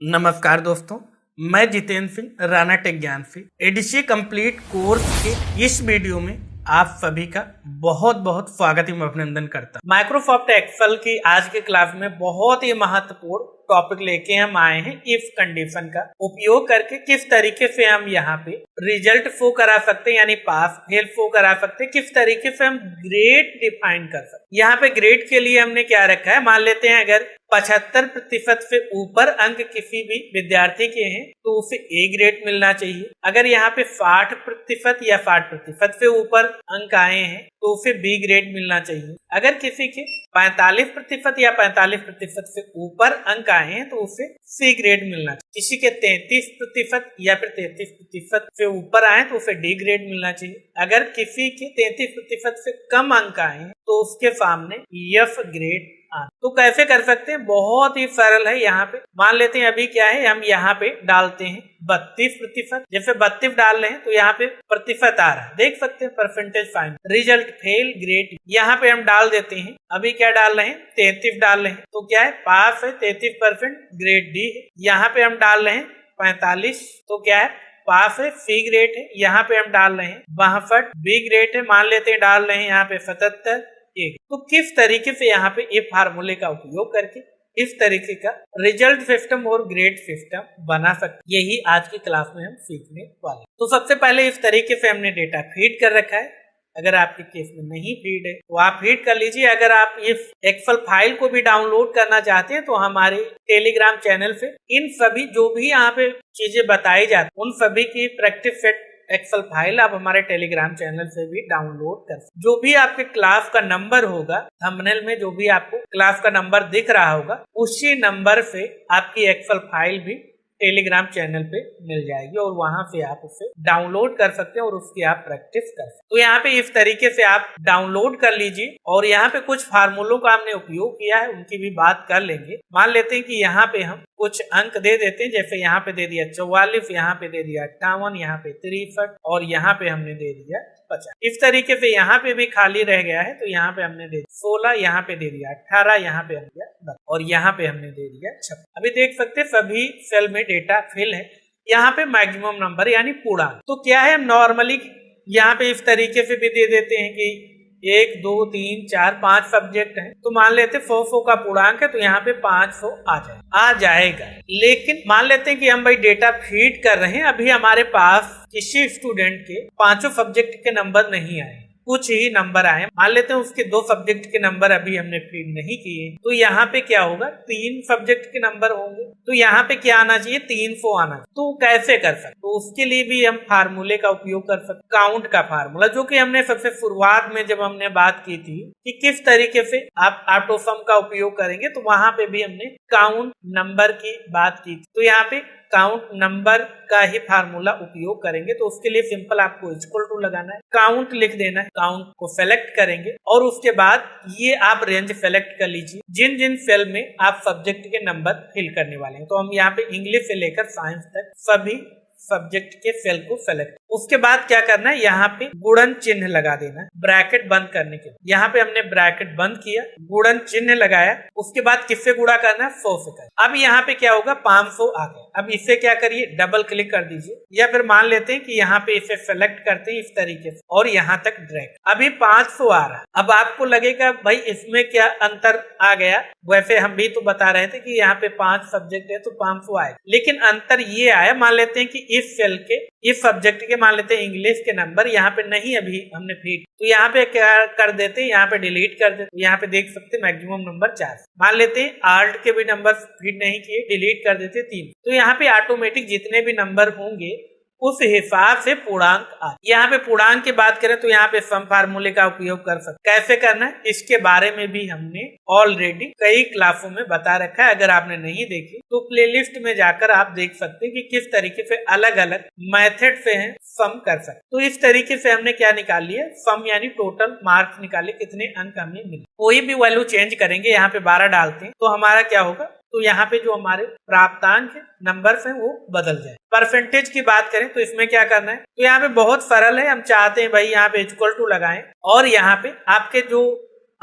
नमस्कार दोस्तों, मैं जितेंद्र सिंह राणा टेक ज्ञान से एडीसी कंप्लीट कोर्स के इस वीडियो में आप सभी का बहुत बहुत स्वागत एवं अभिनंदन करता हूं। माइक्रोसॉफ्ट एक्सेल की आज के क्लास में बहुत ही महत्वपूर्ण टॉपिक लेके हम आए हैं। इफ कंडीशन का उपयोग करके किस तरीके से हम यहाँ पे रिजल्ट शो करा सकते हैं, यानी पास फेल शो करा सकते हैं, किस तरीके से हम ग्रेड डिफाइन कर सकते हैं। यहाँ पे ग्रेड के लिए हमने क्या रखा है, मान लेते हैं अगर 75% से ऊपर अंक किसी भी विद्यार्थी के हैं तो उसे ए ग्रेड मिलना चाहिए। अगर यहाँ पे 60% या 60% से ऊपर अंक आए हैं तो उसे बी ग्रेड मिलना चाहिए। अगर किसी के 45% या 45% से ऊपर अंक आए हैं तो उसे सी ग्रेड मिलना चाहिए। किसी के 33% या फिर 33% से ऊपर आए तो उसे डी ग्रेड मिलना चाहिए। अगर किसी के 33% से कम अंक आए हैं तो उसके सामने एफ ग्रेड। तो कैसे कर सकते हैं, बहुत ही सरल है। यहाँ पे मान लेते हैं अभी क्या है, हम यहाँ पे डालते हैं 32%। जैसे 32 डाल रहे हैं तो यहाँ पे प्रतिशत आ रहा है, देख सकते हैं percentage fine result fail grade. यहाँ पे हम डाल देते हैं, अभी क्या डाल रहे हैं 33 डाल रहे हैं तो क्या है पास है 33% ग्रेड डी है। यहाँ पे हम डाल रहे हैं 45 तो क्या है पास है सी ग्रेड है। यहाँ पे हम डाल रहे हैं 62 बी ग्रेड है। मान लेते हैं डाल रहे हैं यहाँ पे 77 एक। तो किस तरीके से यहाँ पे ये फार्मूले का उपयोग करके इस तरीके का रिजल्ट सिस्टम और ग्रेड सिस्टम बना सकते, यही आज की क्लास में हम सीखने वाले। तो सबसे पहले इस तरीके से हमने डेटा फीड कर रखा है। अगर आपके केस में नहीं फीड है तो आप फीड कर लीजिए। अगर आप इस एक्सेल फाइल को भी डाउनलोड करना चाहते हैं तो हमारे टेलीग्राम चैनल से इन सभी जो भी यहाँ पे चीजें बताई जाती उन सभी की प्रैक्टिस सेट एक्सेल फाइल आप हमारे टेलीग्राम चैनल से भी डाउनलोड कर सकते। जो भी आपके क्लास का नंबर होगा, थंबनेल में जो भी आपको क्लास का नंबर दिख रहा होगा, उसी नंबर से आपकी एक्सेल फाइल भी टेलीग्राम चैनल पे मिल जाएगी और वहां से आप उसे डाउनलोड कर सकते हैं और उसकी आप प्रैक्टिस कर सकते हैं। तो यहाँ पे इस तरीके से आप डाउनलोड कर लीजिए और यहाँ पे कुछ फार्मूलों का हमने उपयोग किया है, उनकी भी बात कर लेंगे। मान लेते हैं कि यहाँ पे हम कुछ अंक दे देते हैं, जैसे यहाँ पे दे दिया 44, यहाँ पे दे दिया 58, यहाँ पे 63 और यहाँ पे हमने दे दिया 50। इस तरीके से यहाँ पे भी खाली रह गया है तो यहाँ पे हमने दे दिया 16, यहाँ पे दे दिया 18, यहाँ पे हम दिया 12 और यहाँ पे हमने दे दिया 56। अभी देख सकते हैं सभी सेल में डेटा फिल है। यहाँ पे मैक्सिमम नंबर यानी पूर्णांक। तो क्या है, हम नॉर्मली यहाँ पे इस तरीके से भी दे देते हैं कि 1 2 3 4 5 सब्जेक्ट है तो मान लेते 100 का पूर्णांक है तो यहाँ पे 500 आ जाएगा। लेकिन मान लेते हैं कि हम भाई डेटा फीड कर रहे हैं, अभी हमारे पास किसी स्टूडेंट के 5 सब्जेक्ट के नंबर नहीं आए, कुछ ही नंबर आए। मान लेते हैं उसके 2 सब्जेक्ट के नंबर अभी हमने फीड नहीं किए तो यहाँ पे क्या होगा 3 सब्जेक्ट के नंबर होंगे तो यहाँ पे क्या आना चाहिए 300 आना चाहिए। तो कैसे कर सकते, तो उसके लिए भी हम फार्मूले का उपयोग कर सकते, काउंट का फार्मूला, जो कि हमने सबसे शुरुआत में जब हमने बात की थी कि किस तरीके से आप ऑटोसम का उपयोग करेंगे तो वहां पे भी हमने काउंट नंबर की बात की थी। तो यहाँ पे काउंट नंबर का ही फार्मूला उपयोग करेंगे तो उसके लिए सिंपल आपको इक्वल टू लगाना है, काउंट लिख देना है, काउंट को सेलेक्ट करेंगे और उसके बाद ये आप रेंज सेलेक्ट कर लीजिए जिन जिन सेल में आप सब्जेक्ट के नंबर फिल करने वाले हैं। तो हम यहाँ पे इंग्लिश से लेकर साइंस तक सभी सब्जेक्ट के सेल को सेलेक्ट। उसके बाद क्या करना है, यहाँ पे गुणन चिन्ह लगा देना है ब्रैकेट बंद करने के लिए। यहाँ पे हमने ब्रैकेट बंद किया, गुणन चिन्ह लगाया, उसके बाद किससे गुणा करना है 100 से करना। अब यहाँ पे क्या होगा 500 आ गया। अब इसे क्या करिए डबल क्लिक कर दीजिए या फिर मान लेते हैं कि यहाँ पे इसे सेलेक्ट करते हैं इस तरीके से और यहाँ तक ड्रैग। अभी 500 आ रहा है। अब आपको लगेगा भाई इसमें क्या अंतर आ गया, वैसे हम भी तो बता रहे थे कि यहाँ पे 5 सब्जेक्ट है तो 500 आएगा, लेकिन अंतर ये आया, मान लेते हैं कि इस सेल के इस सब्जेक्ट के मान लेते हैं इंग्लिश के नंबर यहाँ पे नहीं अभी हमने फीड, तो यहाँ पे क्या कर देते हैं, यहाँ पे डिलीट कर देते। यहाँ पे देख सकते हैं मैक्सिमम नंबर 4। मान लेते हैं आर्ट के भी नंबर फीड नहीं किए, डिलीट कर देते 3। तो यहाँ पे ऑटोमेटिक जितने भी नंबर होंगे उस हिसाब से पूर्णांक आ। यहाँ पे पूर्णांक की बात करें तो यहाँ पे सम फार्मूले का उपयोग कर सकते, कैसे करना है इसके बारे में भी हमने ऑलरेडी कई क्लासों में बता रखा है। अगर आपने नहीं देखी तो प्लेलिस्ट में जाकर आप देख सकते हैं कि किस तरीके से अलग अलग मेथड से हैं सम कर सकते। तो इस तरीके से हमने क्या निकाल लिया, सम यानी टोटल मार्क्स निकाले, कितने अंक हमें मिले। कोई भी वैल्यू चेंज करेंगे, यहाँ पे 12 डालते हैं तो हमारा क्या होगा, तो यहाँ पे जो हमारे प्राप्तांक नंबर है वो बदल जाए। परसेंटेज की बात करें तो इसमें क्या करना है, तो यहाँ पे बहुत सरल है। हम चाहते हैं भाई यहाँ पे इक्वल टू लगाएं और यहाँ पे आपके जो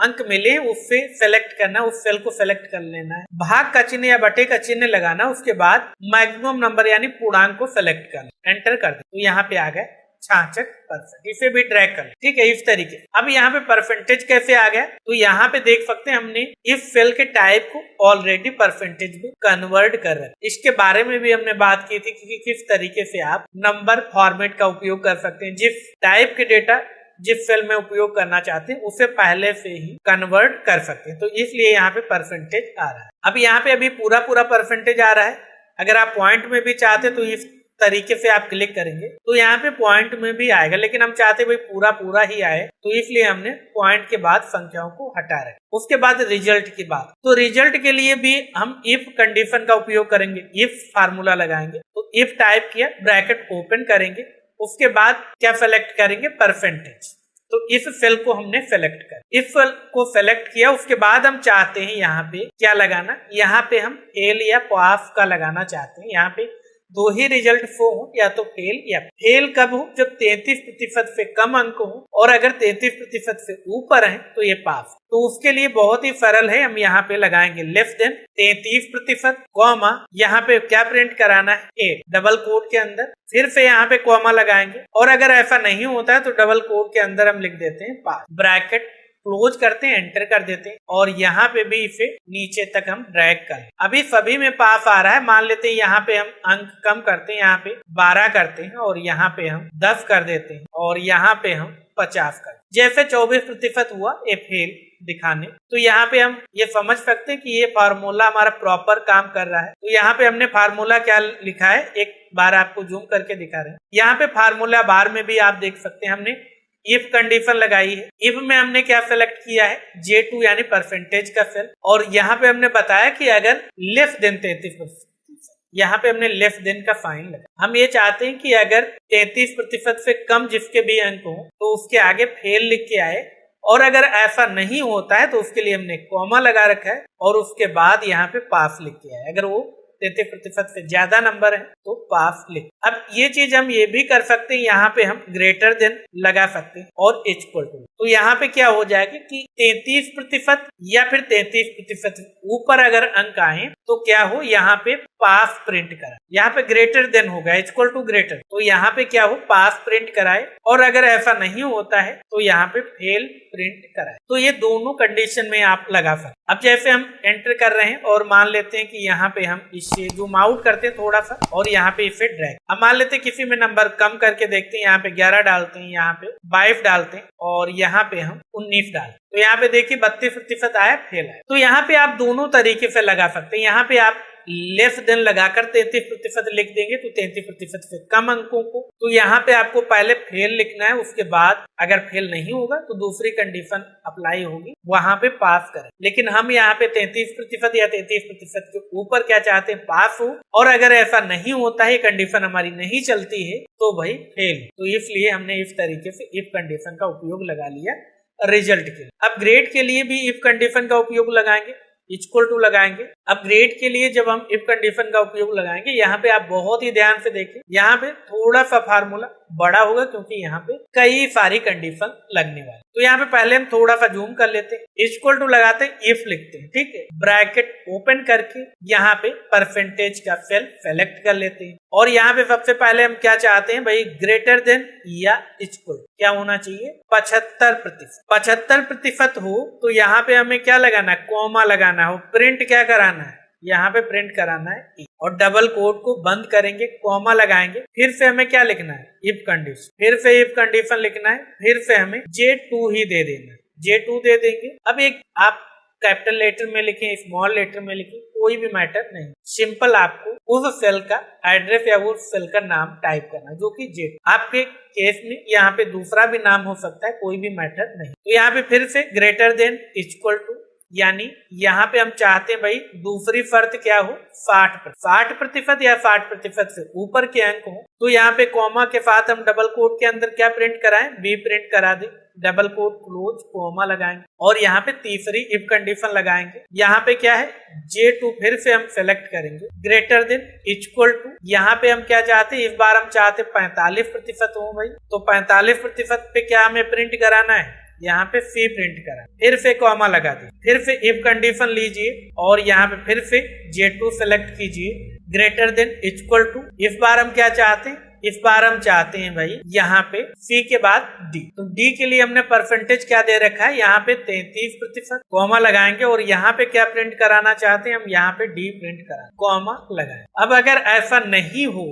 अंक मिले उससे सेलेक्ट करना, उस सेल को सेलेक्ट कर लेना है, भाग का चिन्ह या बटे का चिन्ह लगाना, उसके बाद मैक्सिमम नंबर यानी पूर्णांक को सेलेक्ट करना, एंटर कर दे तो यहाँ पे आ गया 66%। इसे भी ट्रैक कर, ठीक है, इस तरीके। अब यहाँ पे परसेंटेज कैसे आ गया, तो यहाँ पे देख सकते हैं हमने इफ सेल के टाइप को ऑलरेडी परसेंटेज में कन्वर्ट कर रहे हैं। इसके बारे में भी हमने बात की थी कि किस तरीके से आप नंबर फॉर्मेट का उपयोग कर सकते हैं, जिस टाइप के डेटा जिस सेल में उपयोग करना चाहते हैं उसे पहले से ही कन्वर्ट कर सकते हैं, तो इसलिए यहाँ पे परसेंटेज आ रहा है। अब यहाँ पे अभी पूरा परसेंटेज आ रहा है। अगर आप पॉइंट में भी चाहते तो इस तरीके से आप क्लिक करेंगे तो यहाँ पे पॉइंट में भी आएगा, लेकिन हम चाहते भाई पूरा ही आए, तो इसलिए हमने पॉइंट के बाद संख्याओं को हटा रहे। उसके बाद रिजल्ट की बात, तो रिजल्ट के लिए भी हम इफ कंडीशन का उपयोग करेंगे, इफ फार्मूला लगाएंगे, तो इफ टाइप किया, ब्रैकेट ओपन करेंगे, उसके बाद क्या सेलेक्ट करेंगे, परसेंटेज। तो इस सेल को हमने सेलेक्ट कर, इस सेल को सेलेक्ट किया, उसके बाद हम चाहते हैं यहाँ पे क्या लगाना, यहाँ पे हम फेल या पास का लगाना चाहते हैं। यहाँ पे दो ही रिजल्ट शो हो, या तो फेल या फेल कब हो, जब 33% से कम अंक हो, और अगर 33% से ऊपर है तो ये पास। तो उसके लिए बहुत ही सरल है, हम यहाँ पे लगाएंगे लेस देन 33%, कॉमा, यहाँ पे क्या प्रिंट कराना है, 8 डबल कोट के अंदर, फिर से यहाँ पे कॉमा लगाएंगे, और अगर ऐसा नहीं होता है तो डबल कोट के अंदर हम लिख देते हैं पास, ब्रैकेट क्लोज करते हैं, एंटर कर देते हैं, और यहाँ पे भी इसे नीचे तक हम ड्रैग कर, अभी सभी में पास आ रहा है। मान लेते हैं यहाँ पे हम अंक कम करते हैं, यहाँ पे 12 करते हैं, और यहाँ पे हम 10 कर देते हैं, और यहाँ पे हम 50 कर, जैसे 24% हुआ ये फेल दिखाने। तो यहाँ पे हम ये समझ सकते हैं कि ये फार्मूला हमारा प्रॉपर काम कर रहा है। तो यहाँ पे हमने फार्मूला क्या लिखा है, एक बार आपको जूम करके दिखा रहे हैं। यहाँ पे फार्मूला बार में भी आप देख सकते हैं, हमने इफ कंडीशन लगाई है। इफ में हमने क्या सेलेक्ट किया है, J2 यानी परसेंटेज का सेल, और यहाँ पे हमने बताया कि अगर लेस देन 33%, यहाँ पे हमने लेस देन का साइन लगा। हम ये चाहते हैं कि अगर 33% से कम जिसके भी अंक हो तो उसके आगे फेल लिख के आए, और अगर ऐसा नहीं होता है तो उसके लिए हमने कॉमा लगा रखा है, और उसके बाद यहाँ पे पास लिख के आए। अगर वो 33% से ज्यादा नंबर है तो पास लिख। अब ये चीज हम ये भी कर सकते हैं, यहाँ पे हम ग्रेटर देन लगा सकते हैं और इक्वल टू। तो यहाँ पे क्या हो जाएगा कि 33% या फिर 33% ऊपर अगर अंक आए तो क्या हो, यहाँ पे पास प्रिंट करा, यहाँ पे ग्रेटर देन होगा, इक्वल टू ग्रेटर, तो यहाँ पे क्या हो, पास प्रिंट कराए, और अगर ऐसा नहीं होता है तो यहाँ पे फेल प्रिंट कराए। तो ये दोनों कंडीशन में आप लगा सकते। अब जैसे हम एंटर कर रहे हैं और मान लेते हैं कि यहाँ पे हम इसे जूम आउट करते हैं थोड़ा सा, और यहाँ पे इसे ड्रैग, अब मान लेते हैं किसी में नंबर कम करके देखते हैं, यहाँ पे 11 डालते हैं, यहाँ पे 22 डालते हैं, और यहाँ पे हम 19 डालते हैं, तो यहाँ पे देखिए 32% आया, फेल आया। तो यहाँ पे आप दोनों तरीके से लगा सकते हैं। यहाँ पे आप लेस देन लगाकर 33% लिख देंगे तो 33% से कम अंकों को, तो यहाँ पे आपको पहले फेल लिखना है, उसके बाद अगर फेल नहीं होगा तो दूसरी कंडीशन अप्लाई होगी, वहां पे पास करें। लेकिन हम यहाँ पे 33% या 33% के ऊपर क्या चाहते हैं, पास हो, और अगर ऐसा नहीं होता है, कंडीशन हमारी नहीं चलती है, तो भाई फेल। तो इसलिए हमने इस तरीके से इफ कंडीशन का उपयोग लगा लिया रिजल्ट के लिए। अब ग्रेड के लिए भी इफ कंडीशन का उपयोग लगाएंगे, इक्वल टू लगाएंगे। अब ग्रेड के लिए जब हम इफ कंडीशन का उपयोग लगाएंगे, यहाँ पे आप बहुत ही ध्यान से देखिए, यहाँ पे थोड़ा सा फार्मूला बड़ा होगा क्योंकि यहाँ पे कई सारी कंडीशन लगने वाली। तो यहाँ पे पहले हम थोड़ा सा जूम कर लेते हैं, इक्वल टू लगाते हैं, इफ लिखते हैं, ठीक है, ब्रैकेट ओपन करके यहाँ पे परसेंटेज का सेल सेलेक्ट कर लेते हैं, और यहाँ पे सबसे पहले हम क्या चाहते हैं भाई, ग्रेटर देन या इक्वल क्या होना चाहिए, 75%। 75% हो तो यहाँ पे हमें क्या लगाना है, कॉमा लगाना हो, प्रिंट क्या कराना है, यहाँ पे प्रिंट कराना है, और डबल कोट को बंद करेंगे, कॉमा लगाएंगे, फिर से हमें क्या लिखना है, इफ कंडीशन, फिर से इफ कंडीशन लिखना है, फिर से हमें J2 ही दे देना है, J2 दे देंगे। अब एक आप कैपिटल लेटर में लिखें, स्मॉल लेटर में लिखें, कोई भी मैटर नहीं, सिंपल आपको उस सेल का एड्रेस या उस सेल का नाम टाइप करना, जो कि J2। आपके केस में यहाँ पे दूसरा भी नाम हो सकता है, कोई भी मैटर नहीं। तो यहाँ पे फिर से ग्रेटर देन इक्वल टू, यानी यहाँ पे हम चाहते हैं भाई दूसरी शर्त क्या हो, 60% या 60% से ऊपर के अंक हो, तो यहाँ पे कॉमा के साथ हम डबल कोट के अंदर क्या प्रिंट कराएं, बी प्रिंट करा दे, डबल कोट क्लोज, कॉमा लगाएंगे, और यहाँ पे तीसरी इफ कंडीशन लगाएंगे। यहाँ पे क्या है, J2 फिर से हम सेलेक्ट करेंगे, ग्रेटर देन इक्वल टू, यहाँ पे हम क्या चाहते हैं, इस बार हम चाहते 45% हो भाई, तो 45% पे क्या हमें प्रिंट कराना है, यहाँ पे फी प्रिंट करा, फिर से कॉमा लगा दी, फिर से इफ कंडीशन लीजिए और यहाँ पे फिर से J2 सेलेक्ट कीजिए ग्रेटर देन इक्वल टू। इस बार हम क्या चाहते हैं, इस बार हम चाहते हैं भाई यहाँ पे C के बाद D, तो D के लिए हमने परसेंटेज क्या दे रखा है, यहाँ पे 33%, कॉमा लगाएंगे और यहाँ पे क्या प्रिंट कराना चाहते हैं हम, यहाँ पे D प्रिंट करा, कॉमा लगाए। अब अगर ऐसा नहीं हो,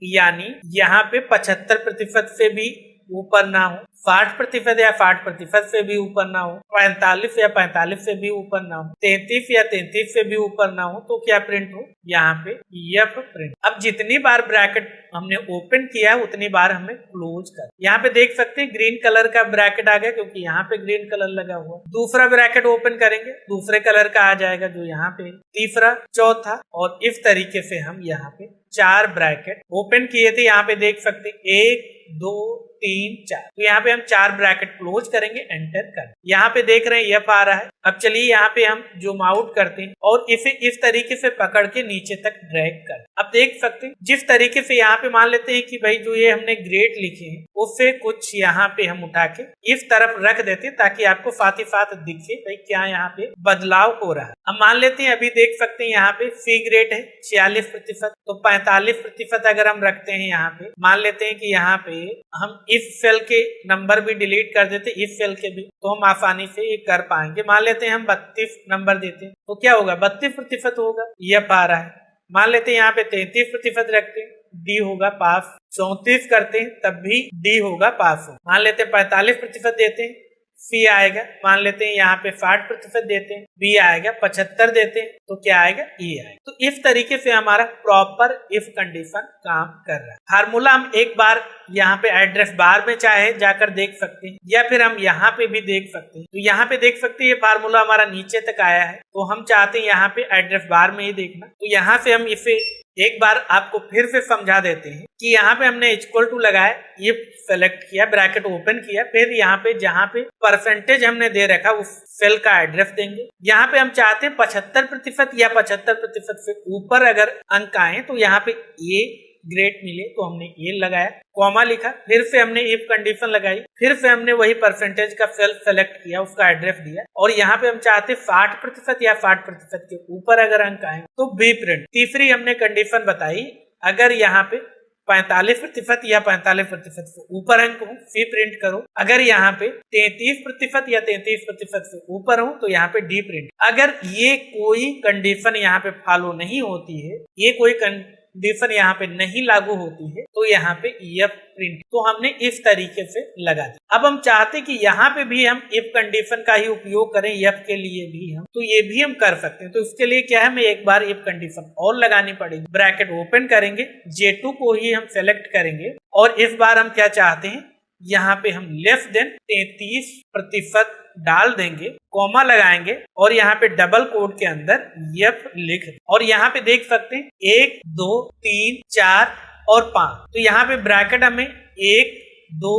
यानी यहाँ पे 75% से भी ऊपर ना हो, 60% या 60% से भी ऊपर ना हो, 45 या 45 से भी ऊपर ना हो, 33 या 33 से भी ऊपर ना हो, तो क्या प्रिंट हो, यहाँ पे F प्रिंट। अब जितनी बार ब्रैकेट हमने ओपन किया उतनी बार हमें क्लोज कर। यहाँ पे देख सकते हैं ग्रीन कलर का ब्रैकेट आ गया क्योंकि यहाँ पे ग्रीन कलर लगा हुआ। दूसरा ब्रैकेट ओपन करेंगे दूसरे कलर का आ जाएगा जो यहाँ पे, तीसरा, चौथा, और इस तरीके से हम यहाँ पे 4 ब्रैकेट ओपन किए थे। यहाँ पे देख सकते 1 2 3 4, तो यहाँ पे हम 4 ब्रैकेट क्लोज करेंगे, एंटर कर। यहाँ पे देख रहे हैं F आ रहा है। अब चलिए यहाँ पे हम जूम आउट करते हैं और इसे इस तरीके से पकड़ के नीचे तक ड्रैग कर। अब देख सकते हैं जिस तरीके से यहाँ पे मान लेते हैं कि भाई जो ये हमने ग्रेड लिखे हैं उससे कुछ यहाँ पे हम उठा के इस तरफ रख देते हैं ताकि आपको साथ ही साथ दिखे भाई क्या यहाँ पे बदलाव हो रहा है। अब मान लेते हैं, अभी देख सकते हैं यहाँ पे सी ग्रेड है 46%, तो 45% अगर हम रखते हैं यहाँ पे, मान लेते हैं कि यहाँ पे हम इस सेल के नंबर भी डिलीट कर देते, इस सेल के भी, तो हम आसानी से ये कर पाएंगे। मान लेते हैं हम 32 नंबर देते हैं तो क्या होगा, 32% होगा, ये पा रहा है। मान लेते हैं यहाँ पे 33% रखते हैं, डी होगा पास। 34 करते हैं तब भी डी होगा पास हो। मान लेते हैं 45% देते हैं, सी आएगा। मान लेते हैं यहाँ पे 60% देते हैं, बी आएगा। 75 देते हैं तो क्या आएगा, ई आएगा। तो इस तरीके से हमारा प्रॉपर इफ कंडीशन काम कर रहा है। फार्मूला हम एक बार यहाँ पे एड्रेस बार में चाहे जाकर देख सकते हैं या फिर हम यहाँ पे भी देख सकते हैं। तो यहाँ पे देख सकते हैं ये फार्मूला हमारा नीचे तक आया है, तो हम चाहते हैं यहाँ पे एड्रेस बार में ही देखना। तो यहाँ से हम इसे एक बार आपको फिर से समझा देते हैं कि यहाँ पे हमने इक्वल टू लगाया, ये सेलेक्ट किया, ब्रैकेट ओपन किया, फिर यहाँ पे जहाँ पे परसेंटेज हमने दे रखा उस सेल का एड्रेस देंगे। यहाँ पे हम चाहते हैं 75% या 75% से ऊपर अगर अंक आए तो यहाँ पे ये ग्रेड मिले, तो हमने ये लगाया, कॉमा लिखा, फिर से हमने इफ कंडीशन लगाई, फिर से हमने वही परसेंटेज का सेल सेलेक्ट किया, उसका एड्रेस दिया, और यहाँ पे हम चाहते 60% या 60% के ऊपर अगर अंक आए तो बी प्रिंट। तीसरी हमने कंडीशन बताई, अगर यहाँ पे 45% या 45% से ऊपर अंक हो, सी प्रिंट करो। अगर यहाँ पे 33% या 33% से ऊपर हो तो यहाँ पे डी प्रिंट। अगर ये कोई कंडीशन यहाँ पे फॉलो नहीं होती है, ये कोई कंडीशन यहाँ पे नहीं लागू होती है, तो यहाँ पे एफ प्रिंट। तो हमने इस तरीके से लगा दिया। अब हम चाहते कि यहाँ पे भी हम इफ कंडीशन का ही उपयोग करें, एफ के लिए भी हम, तो ये भी हम कर सकते हैं। तो इसके लिए क्या है, हमें एक बार इफ कंडीशन और लगानी पड़ेगी। ब्रैकेट ओपन करेंगे, J2 को ही हम सेलेक्ट करेंगे और इस बार हम क्या चाहते हैं, यहाँ पे हम लेस देन 33% डाल देंगे, कॉमा लगाएंगे और यहाँ पे डबल कोड के अंदर एफ लिख दें। और यहाँ पे देख सकते हैं 1 2 3 4 और 5, तो यहाँ पे ब्रैकेट हमें 1 2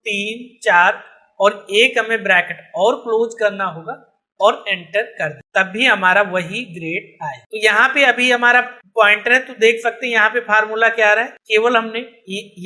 3 4 और एक हमें ब्रैकेट और क्लोज करना होगा और एंटर कर दे, तब भी हमारा वही ग्रेड आए। तो यहाँ पे अभी हमारा पॉइंटर है, तो देख सकते हैं यहाँ पे फार्मूला क्या आ रहा है, केवल हमने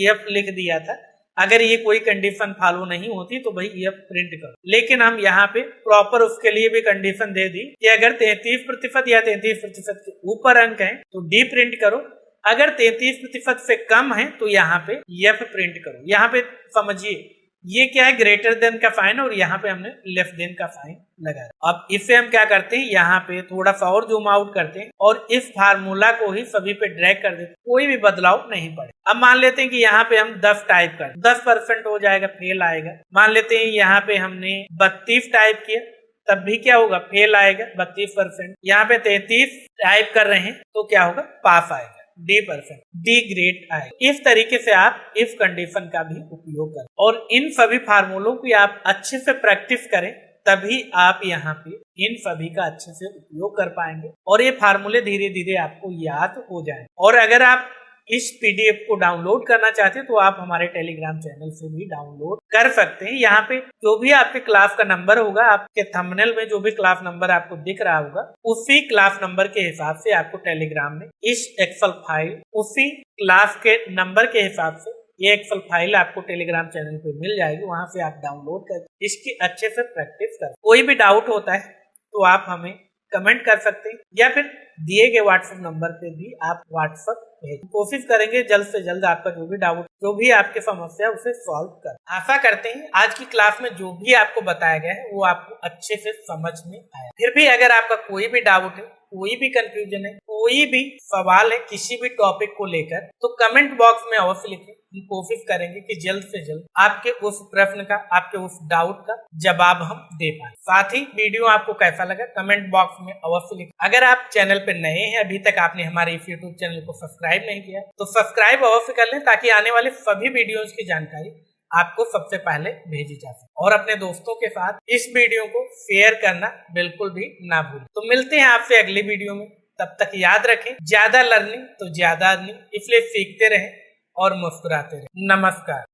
एफ लिख दिया था। अगर ये कोई कंडीशन फॉलो नहीं होती तो भाई एफ प्रिंट करो, लेकिन हम यहाँ पे प्रॉपर उसके लिए भी कंडीशन दे दी कि अगर 33% या 33% के ऊपर अंक है तो डी प्रिंट करो, अगर 33% से कम है तो यहाँ पे एफ प्रिंट करो। यहाँ पे समझिए ये क्या है, ग्रेटर देन का साइन और यहाँ पे हमने लेस देन का साइन लगाया। अब इसे हम क्या करते हैं, यहाँ पे थोड़ा सा और जूम आउट करते हैं और इस फार्मूला को ही सभी पे ड्रैग कर देते हैं, कोई भी बदलाव नहीं पड़े। अब मान लेते हैं कि यहाँ पे हम 10 टाइप कर, 10% हो जाएगा, फेल आएगा। मान लेते हैं यहाँ पे हमने 32 टाइप किया, तब भी क्या होगा, फेल आएगा 32%। यहाँ पे 33 टाइप कर रहे हैं तो क्या होगा, पास आएगा, D%, डी ग्रेड आए। इस तरीके से आप इफ कंडीशन का भी उपयोग करें और इन सभी फार्मूलों की आप अच्छे से प्रैक्टिस करें, तभी आप यहाँ पे इन सभी का अच्छे से उपयोग कर पाएंगे और ये फार्मूले धीरे धीरे आपको याद हो जाएंगे। और अगर आप इस पीडीएफ को डाउनलोड करना चाहते हैं तो आप हमारे टेलीग्राम चैनल से भी डाउनलोड कर सकते हैं। यहाँ पे जो भी आपके क्लास का नंबर होगा, आपके थंबनेल में जो भी क्लास नंबर आपको दिख रहा होगा, उसी क्लास नंबर के हिसाब से आपको टेलीग्राम में इस एक्सेल फाइल उसी क्लास के नंबर के हिसाब से ये एक्सेल फाइल आपको टेलीग्राम चैनल पे मिल जाएगी, वहां से आप डाउनलोड कर इसकी अच्छे से प्रैक्टिस कर। कोई भी डाउट होता है तो आप हमें कमेंट कर सकते हैं या फिर दिए गए व्हाट्सएप नंबर पे भी आप व्हाट्सएप भेज। कोशिश करेंगे जल्द से जल्द आपका जो भी डाउट, जो भी आपकी समस्या उसे सॉल्व कर। आशा करते हैं आज की क्लास में जो भी आपको बताया गया है वो आपको अच्छे से समझ में आया। फिर भी अगर आपका कोई भी डाउट है, कोई भी कंफ्यूजन है, कोई भी सवाल है किसी भी टॉपिक को लेकर, तो कमेंट बॉक्स में अवश्य लिखें। हम कोशिश करेंगे कि जल्द से जल्द आपके उस प्रश्न का, आपके उस डाउट का जवाब हम दे पाए। साथ ही वीडियो आपको कैसा लगा कमेंट बॉक्स में अवश्य लिखें। अगर आप चैनल पे नए हैं, अभी तक आपने हमारे इस यूट्यूब चैनल को सब्सक्राइब नहीं किया तो सब्सक्राइब अवश्य कर लें, ताकि आने वाले सभी वीडियोस की जानकारी आपको सबसे पहले भेजी जा सके। और अपने दोस्तों के साथ इस वीडियो को शेयर करना बिल्कुल भी ना भूलें। तो मिलते हैं आपसे अगली वीडियो में, तब तक याद रखें ज्यादा लर्निंग तो ज्यादा अर्निंग, इसलिए सीखते रहें और मुस्कुराते रहें। नमस्कार।